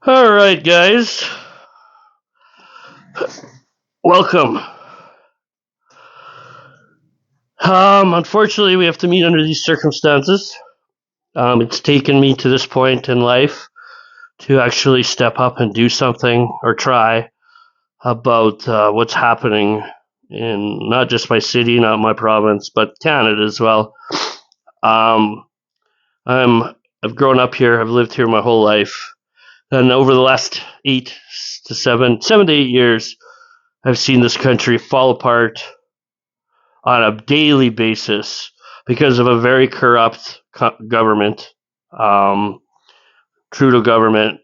All right, guys. Welcome. Unfortunately, we have to meet under these circumstances. It's taken me to this point in life to actually step up and do something or try about what's happening in not just my city, not my province, but Canada as well. Um, I've grown up here. I've lived here my whole life, and over the last 7 to 8 years, I've seen this country fall apart on a daily basis because of a very corrupt government, um, Trudeau government,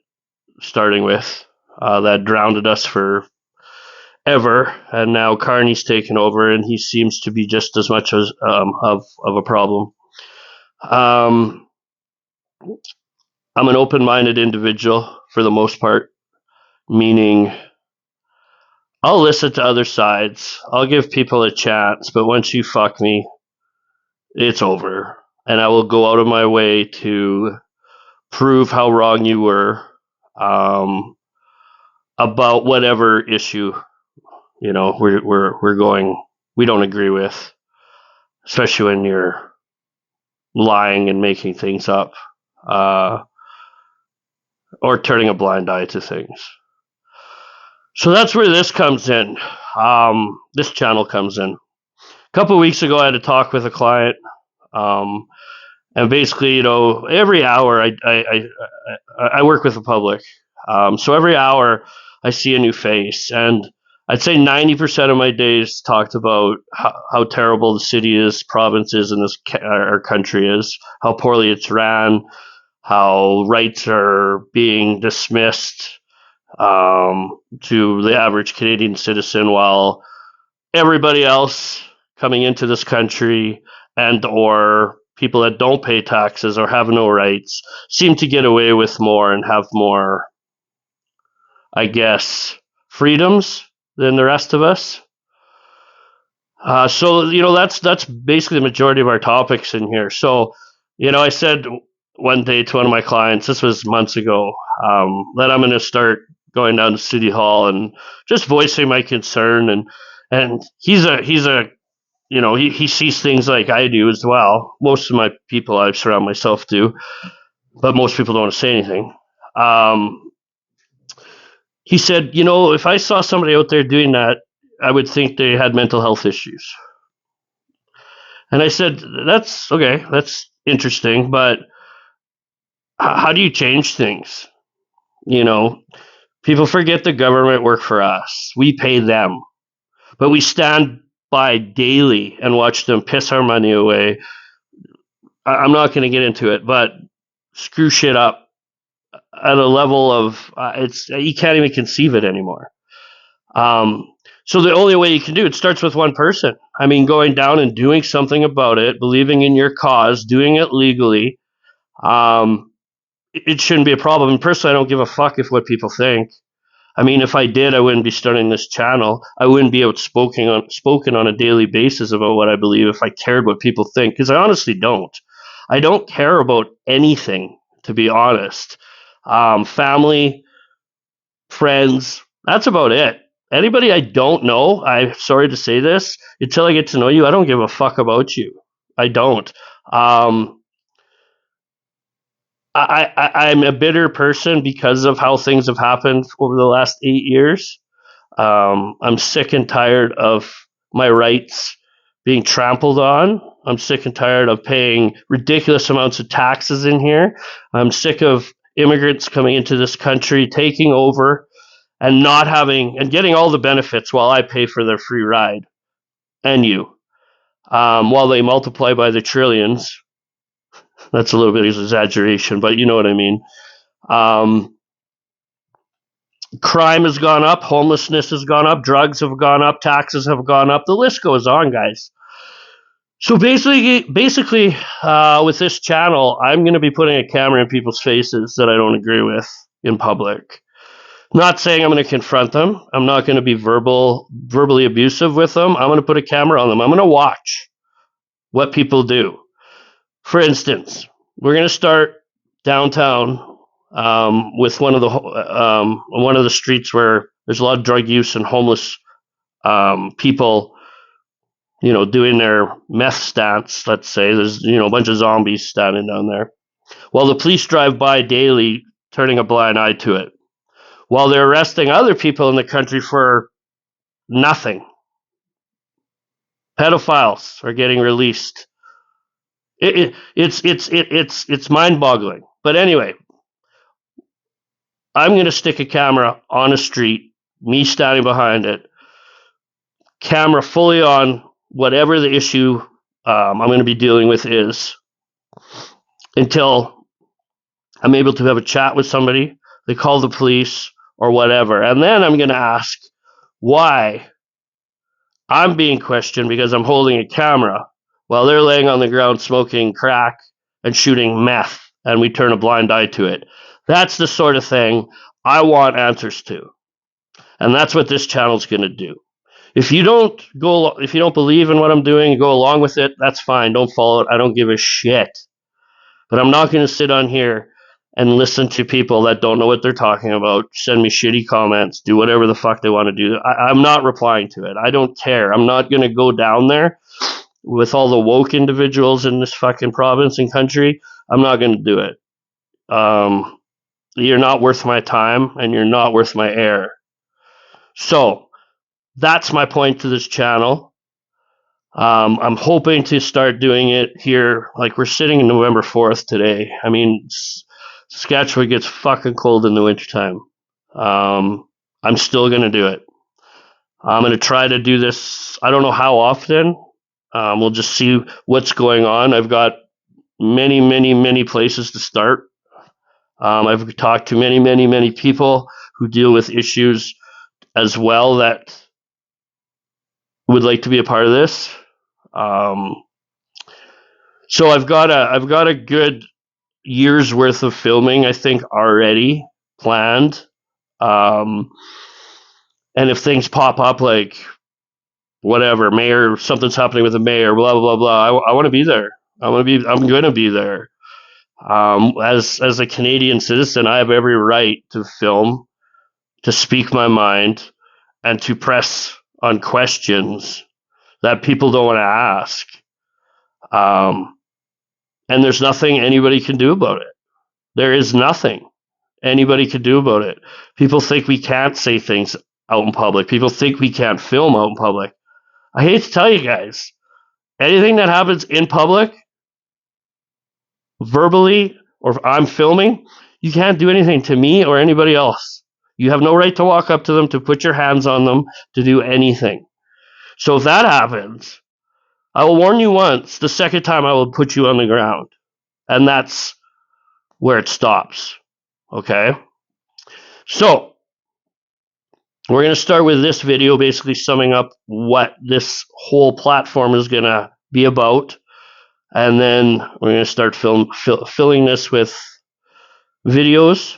starting with that drowned us for ever, and now Carney's taken over, and he seems to be just as much as of a problem. Um, I'm an open-minded individual for the most part, meaning I'll listen to other sides. I'll give people a chance, but once you fuck me, it's over. And I will go out of my way to prove how wrong you were um, about whatever issue we're going we don't agree with, especially when you're lying and making things up uh, or turning a blind eye to things. So that's where this comes in. This channel comes in. A couple of weeks ago, I had a talk with a client. And basically, every hour I work with the public. So every hour I see a new face, and I'd say 90% of my days talked about how terrible the city is, province is, and our country is, how poorly it's ran, how rights are being dismissed to the average Canadian citizen, while everybody else coming into this country and or people that don't pay taxes or have no rights seem to get away with more and have more, I guess, freedoms than the rest of us. So that's basically the majority of our topics in here. So I said one day to one of my clients, this was months ago, that I'm going to start going down to City Hall and just voicing my concern. And he's a he sees things like I do as well. Most of my people I surround myself do, but most people don't want to say anything. He said, if I saw somebody out there doing that, I would think they had mental health issues. And I said, that's okay, that's interesting, but how do you change things? People forget the government work for us. We pay them, but we stand by daily and watch them piss our money away. I'm not going to get into it, but screw shit up at a level of it's you can't even conceive it anymore. So the only way you can do it starts with one person. I mean, going down and doing something about it, believing in your cause, doing it legally. It shouldn't be a problem. And personally, I don't give a fuck if what people think. I mean, if I did, I wouldn't be starting this channel. I wouldn't be outspoken on a daily basis about what I believe if I cared what people think, because I honestly don't. I don't care about anything, to be honest. Family, friends, that's about it. Anybody I don't know, I'm sorry to say this, until I get to know you, I don't give a fuck about you. I don't. I'm a bitter person because of how things have happened over the last 8 years. I'm sick and tired of my rights being trampled on. I'm sick and tired of paying ridiculous amounts of taxes in here. I'm sick of immigrants coming into this country, taking over, and not having and getting all the benefits while I pay for their free ride, and you, while they multiply by the trillions. That's a little bit of exaggeration, but you know what I mean. Um, Crime has gone up, homelessness has gone up, drugs have gone up, taxes have gone up. The list goes on, guys. So basically, with this channel, I'm going to be putting a camera in people's faces that I don't agree with in public. Not saying I'm going to confront them. I'm not going to be verbally abusive with them. I'm going to put a camera on them. I'm going to watch what people do. For instance, we're going to start downtown with one of the streets where there's a lot of drug use and homeless people, doing their meth stance. Let's say there's a bunch of zombies standing down there. Well, the police drive by daily, turning a blind eye to it, while they're arresting other people in the country for nothing. Pedophiles are getting released. It's mind-boggling. But anyway, I'm going to stick a camera on a street, me standing behind it, camera fully on whatever the issue I'm going to be dealing with is, until I'm able to have a chat with somebody, they call the police or whatever. And then I'm going to ask why I'm being questioned because I'm holding a camera while they're laying on the ground smoking crack and shooting meth, and we turn a blind eye to it. That's the sort of thing I want answers to. And that's what this channel's going to do. If you don't believe in what I'm doing and go along with it, that's fine. Don't follow it. I don't give a shit. But I'm not going to sit on here and listen to people that don't know what they're talking about, send me shitty comments, do whatever the fuck they want to do. I'm not replying to it. I don't care. I'm not going to go down there with all the woke individuals in this fucking province and country. I'm not going to do it. You're not worth my time, and you're not worth my air. So that's my point to this channel. I'm hoping to start doing it here. Like, we're sitting in November 4th today. I mean, Saskatchewan gets fucking cold in the wintertime. I'm still going to do it. I'm going to try to do this. I don't know how often. We'll just see what's going on. I've got many, many, many places to start. I've talked to many, many, many people who deal with issues as well that would like to be a part of this. So I've got a good year's worth of filming, I think, already planned. And if things pop up, like whatever, mayor, something's happening with the mayor, blah blah blah, I want to be there. I'm going to be there. As a Canadian citizen, I have every right to film, to speak my mind, and to press on questions that people don't want to ask. And there's nothing anybody can do about it. There is nothing anybody can do about it. People think we can't say things out in public. People think we can't film out in public. I hate to tell you guys, anything that happens in public, verbally, or if I'm filming, you can't do anything to me or anybody else. You have no right to walk up to them, to put your hands on them, to do anything. So if that happens, I will warn you once. The second time, I will put you on the ground. And that's where it stops. Okay? So we're going to start with this video, basically summing up what this whole platform is going to be about. And then we're going to start filling this with videos.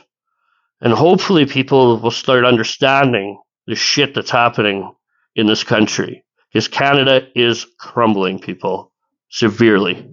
And hopefully people will start understanding the shit that's happening in this country. Because Canada is crumbling, people, severely.